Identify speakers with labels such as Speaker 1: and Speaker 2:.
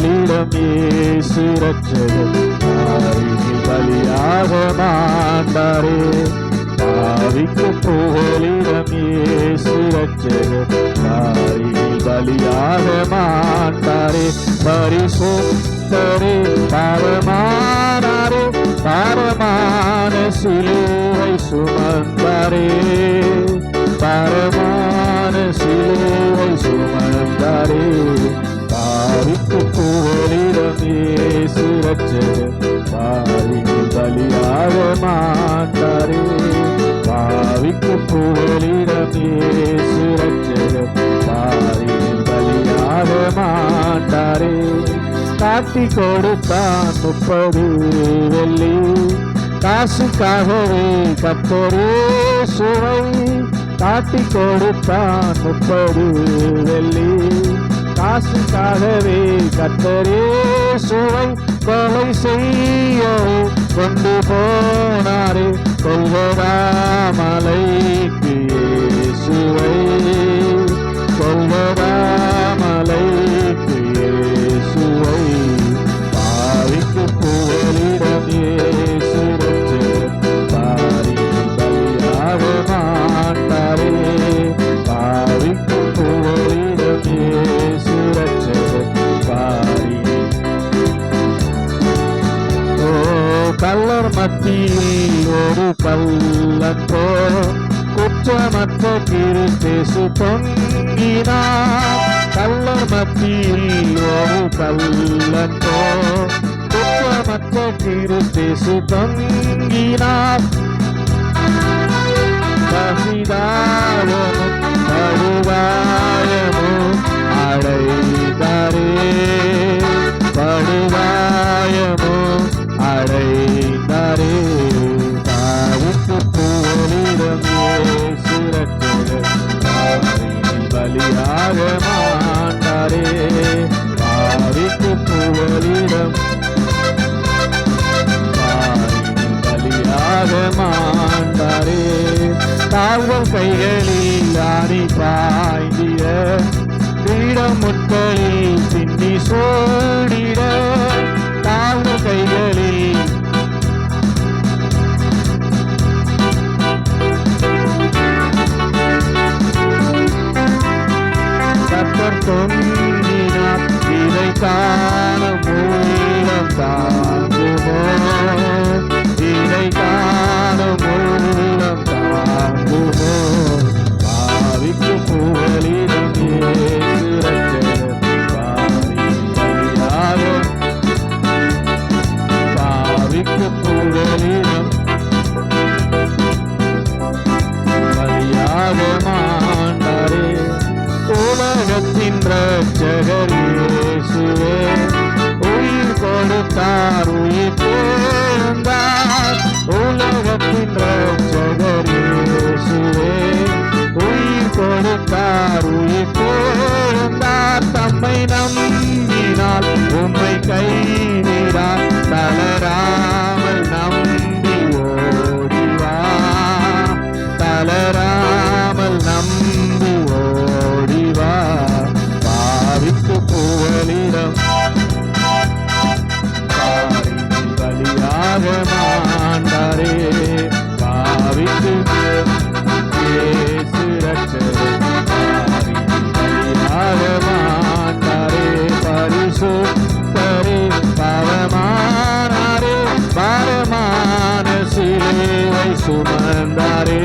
Speaker 1: புகலிடம் இயேசு ரட்சகர் பாவிக்கு பலியாக மாண்டாரே. பாவிக்கு புகலிடம் இயேசு ரட்சகர் பாவிக்கு பலியாக மாண்டாரே. பரிசுத்தரே பரமானாரே, பரமான சிலுவை சுமந்தாரே, பரமான சிலுவை சுமந்தாரே. பாவிக்கு புகலிடம் இயேசு ரட்சகர் பாவிக்கு பலியாக மாட்டாரே. பாவிக்கு புகலிடம் இயேசு ரட்சகர் பாவிக்கு பலியாக மாட்டாரே. காட்டி கொடுத்தான் 30 வெள்ளி, காசுக்காகவே கர்த்தரே சுவை. காட்டி கொடுத்தான் 30 வெள்ளி, காசுக்காகவே கர்த்தரே சுவை. கொலை செய்ய கொண்டு போனாரே, கொல்வதாமலைக்கு இயேசுவை, கொல்வதாமலைக்கு இயேசுவை. பாவிக்கு புகலிடம் இயேசு ரட்சகர் பாவிக்கு பலியாக மாட்டாரே. பாவிக்கு புகலிடம் இயேசு ரட்சகர் பாவிக்கு. ஓ கல்லர் மத்தியில் ஒரு கல்லன்றோ, குற்றமற்ற கிறிஸ்தேசு தொங்கினார். கல்லர் மத்தியில் ஒரு கல்லன்றோ, குற்றமற்ற கிறிஸ்தேசு தொங்கினார். பசிதாயமும் படுகாயமும் அடைந்தாரே, படுகாயமும் அடைந்தாரே. பாவிக்கு புகலிடம் இயேசு ரட்சகர் பாவிக்கு பலியாக மாட்டாரே. பாவிக்கு புகலிடம் பாவிக்கு பலியாக மாட்டாரே. காவல் கைகளில் ஆணி பாய்ந்திட, பீடம் முட்களில் சின்னி சோடிட. காவல் கைகளில் கர்த்தர் தொங்கினார், இதை காண மூலம் தாங்குமோ, இதை காண மூலம் தாங்குமோ. பாவிக்கு புகலிடம் இயேசு ரட்சகர் பாவிக்கு பலியாக, பாவிக்கு புகலிடம் பலியாக மாண்டாரே. உலகத்தின் ரட்சகர் இயேசுவே, உயிர் கொடுத்தார் உயிர் தேர்ந்தார். உலகத்தின் ரட்சகர் இயேசுவே, உயிர் கொடுத்தார் உயிர் தேர்ந்தார். தம்மை நம்பினால் உம்மை கைவிடார், தளராமல் நம்பி ஓடிவா, தளராமல் நம்பி ஓடிவா. பாவிக்கு புகலிடம் பாவிக்கு பலியாக மாண்டாரே. பாவிக்கு இயேசு ரட்சகர் பாவிக்கு பலியாக மாண்டாரே. பரிசுத்தரே பரமானாரே, பரமான சிலுவை சுமந்தாரே.